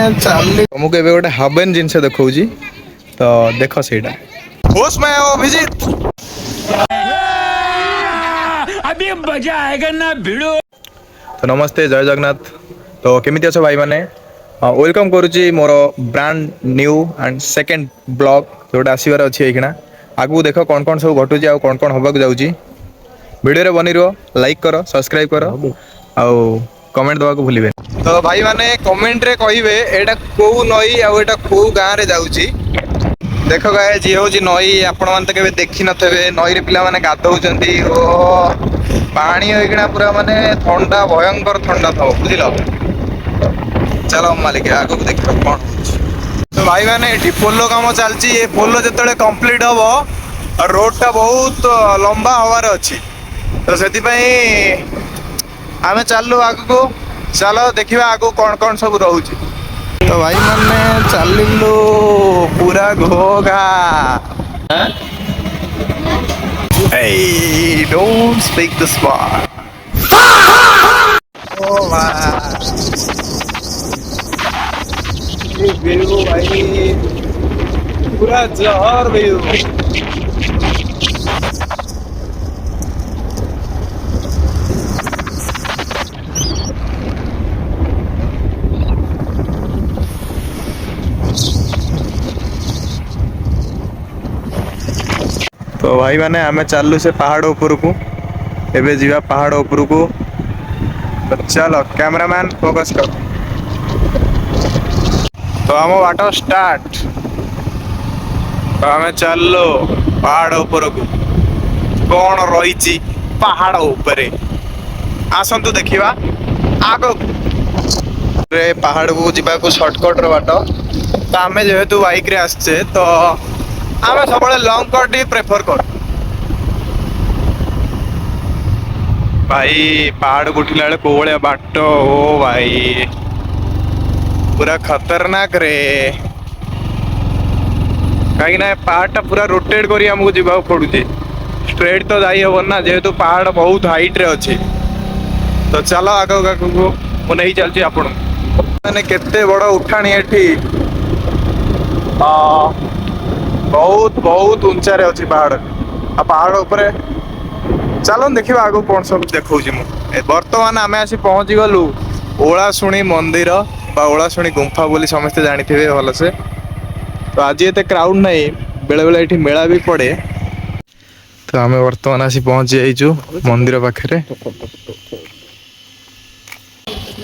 ଚାଲି ତମକୁ ଏବେ ଗୋଟେ ହାବେନ୍ ଜିନିଷ ଦେଖଉଛି ତ ଦେଖ ସେଇଟା। होश में आओ अभिजीत। अभी मजा आएगा ना भिड़ो। तो नमस्ते जय जगन्नाथ। तो केमिति अछ भाई माने वेलकम करुच्ची मोर brand new and second blog जोटा आसबार अच्छी एखिना आगू देख कौन कौन सब घटुची आ कौन कौन होबाक जाउची वीडियो रे बनी रहो लाइक करो सब्सक्राइब करो आउ कमेंट दवा को भूलिबे। तो भाई माने कमेंट रे कहिबे एटा को नई आ एटा को गां रे जाउची। देख गाय जी हूँ नई आपण मैंने तो केवे देखी नथे नई रे पिला माने गाधौचंती ओ पानी होइकिना पूरा माने ठंडा भयंकर ठंडा था बुझिल। चलो मालिक आगो को देखिबा कोन होछ। तो भाई माने एठी पोलो काम चलची ये पोलो जतले कंप्लीट हबो रोड टा बहुत लंबा हवार अछि तो सेति पई आमे चललु आगो को चलो देखिबा आगो कोन कोन सब रहउची। तो भाई माने चलिलु पूरा घोघा। Hey, don't speak this word. Oh man. ये व्यू भाई पूरा जहर व्यू। तो भाई माने आमे चालू से पहाड़ ऊपर को एबे जीवा पहाड़ ऊपर को तो चलो कैमरामैन फोकस कर। तो हम वाटर स्टार्ट तो आमे चलो पहाड़ ऊपर को कौन रही पहाड़ ऊपर आसतु देखिबा आगो रे पहाड़ को जीवा को शॉर्टकट रो बाट तो आमे जेहेतु बाइक रे आछे तो आमे सब लॉन्ग कट ही प्रेफर कर। भाई पहाड़ को उठिला बेले कोवळिया बाट ओ भाई पूरा खतरनाक रे कहीं ना पहाड़ पूरा रोटेट करी हमको जीवा पड़ुचे स्ट्रेट तो जाई हबन ना जेहेतु पहाड़ बहुत हाइट रे अच्छे। तो चलो आगो आगो को नहीं चलची आपण माने केते बड़ उठाणी एठी बहुत बहुत ऊंचा रे अच्छी पहाड़ आ पहाड़ ऊपर चलो देखिए आगो कौन सब देखा बर्तमान आम आसी पहुँची गलु ओलाशुणी मंदिर बा ओलाशुणी गुंफा बोली समस्ते जानी थे भल से। तो आज एते क्राउड नहीं बेले बेले ये मेला भी पड़े तो आम बर्तमान आसी पहुँची जाइचु मंदिर पाखे।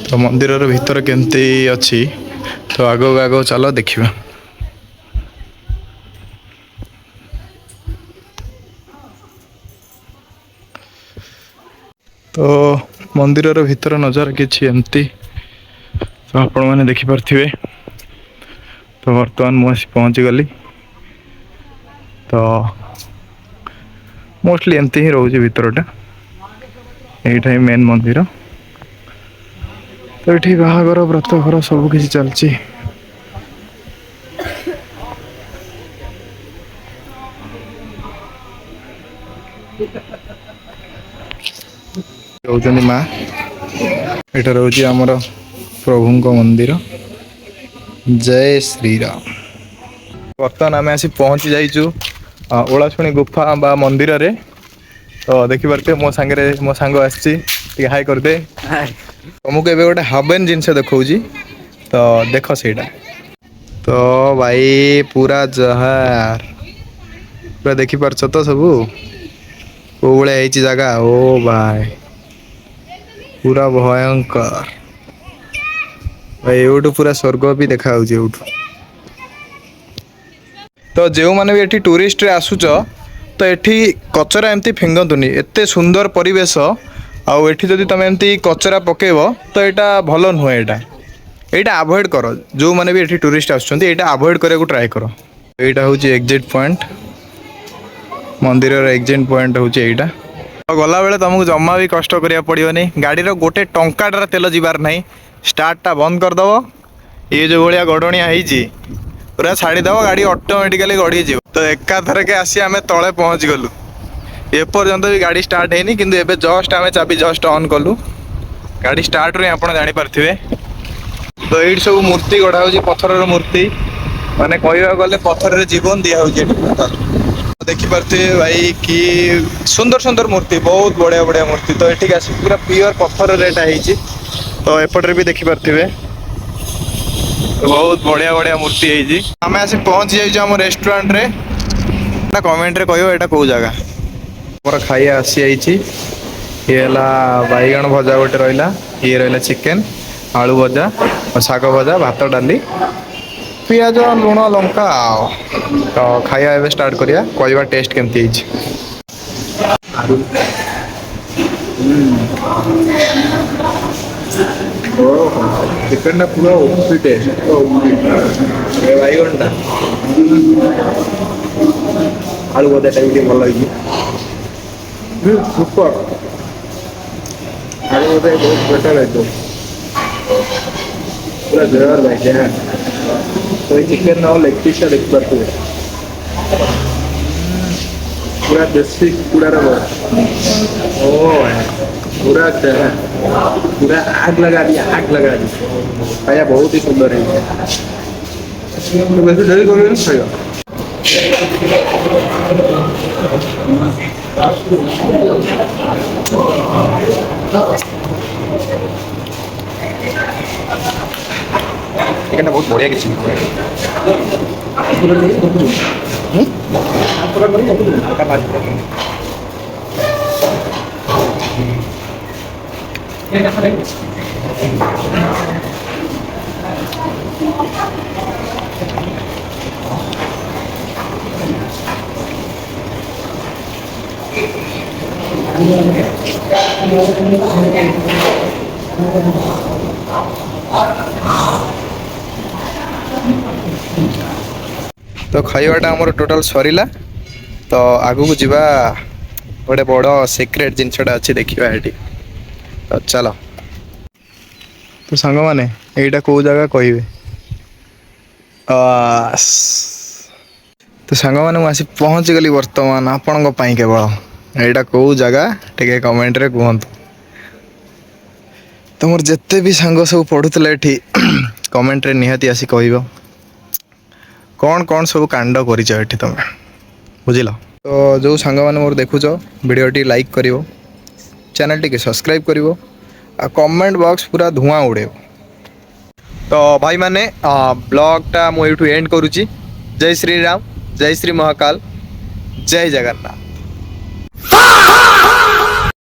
तो मंदिर भीतर केमती अच्छी तो आगो आगो चलो देखिबा। तो मंदिर भीतर नजर किछि एमती तो आपण माने देखि पारथिबे। तो वर्तमान मुझे पहुंची गली तो मोस्टली एमती ही रोज भीतरटा एटा ही मेन मंदिर। तो ये बाहागर व्रत घर सब किसी चलची। रोचनी माँ एटा रोची आमर प्रभु मंदिर जय श्री राम। बर्तमान आम आसी पहुँची जाइचु ओलाशुणी गुफा बा मंदिर रे। तो देखि पारते मो सांगे मो सांग आसी हाई करदे तुमको एबे गोटे हाबेन जिनस देखौजी तो देख सेटा। तो भाई पूरा जहार पूरा देखि पारछ तो सबू को बळे आइची जगह ओ भाई पूरा भयंकर भाई एवटू पूरा स्वर्ग भी देखा एवटू। तो जो मैंने भी एठी टूरिस्ट रे आसुच तो एठी कचरा एमती फिंगतुनी एते सुंदर परिवेश आउ एठी जदि तुम एमती कचरा पकेब तो यहाँ भल नुहे यहाँ अवॉइड कर जो मैंने भी एठी टूरिस्ट आसुचंती एटा अवॉइड करने को ट्राई कर। यहाँ हूँ एग्जिट पॉइंट मंदिर एग्जिट पॉइंट हूँ यहाँ गला बेले तुमको जमा भी कष्ट करिया पड़ोनी गाड़ी गोटे टंकाटार तेल जीवार नहीं स्टार्ट टा बंद करदब ये जो भाया गड़निया होती पूरा छाड़ीदब गाड़ी ऑटोमेटिकली गड़ी जीव। तो एकाथर के आसी आम तले पहुँच गलु एपर्यंत भी गाड़ी स्टार्ट है किंतु एबे जस्ट आम चाबी जस्ट ऑन कलु गाड़ी स्टार्ट रे आपण जानी पारथिबे तो ये सब मूर्ति गढ़ा हो पथर मूर्ति माने कहवा गले पथर जीवन दिया देखिपे भाई कि सुंदर सुंदर मूर्ति बहुत बढ़िया बढ़िया मूर्ति तो ये आस पूरा प्योर पथर रेटा है तो एपटे भी देखिपे बहुत बढ़िया बढ़िया मूर्ति है आम आसी पहुंची जाइए रेस्टोरेंट रे ना कमेंट रे कहो यहाँ कौ जगह मोर खाइया आसी ये बैगण भजा गोटे रहा ये रहा चिकेन आलू भजा और शाग भजा भात डाली पियाज लुण लंका तो खाइया एवं स्टार्ट करिया कहवा टेस्ट केमती चिकेन पूरा ओपी टेस्ट बैगण आलू भजा भी भल लगी सुपर आलू भजा बहुत बेटर है पूरा जोर भाई तो चिकेन ना लेग पीस देख पारे पूरा देसी कुड़ा ओ पूरा पूरा आग लगा दी खाया बहुत ही सुंदर है वैसे डेली कर खाया चिकेन बहुत बढ़िया किसी तो खाइबाटा आमर टोटाल सरीला तो आगु को जीवा गोटे बड़ सिक्रेट जिनसटा अच्छी देखा ये तो चलो तो सांग मैंने यहीटा कौ जगह कहे तो सांग मैंने मुझे पहुँची गली बर्तमान आपण केवल यहीटा कौ जगह टे कमेंट रे कहतु तो मोर जिते भी सांग सब पढ़ुले ये कमेंट रे निहाती आसी कह कौन कौन सब कांड कर तुम बुझिल तो जो सांग मैंने मोर देखुच वीडियोटी लाइक करिवो चैनल टी सब्सक्राइब करिवो आ कमेंट बॉक्स पूरा धुआं उड़े तो भाई माने ब्लॉगटा मुझे एंड करुच्ची जय श्री राम जय श्री महाकाल जय जगन्नाथ।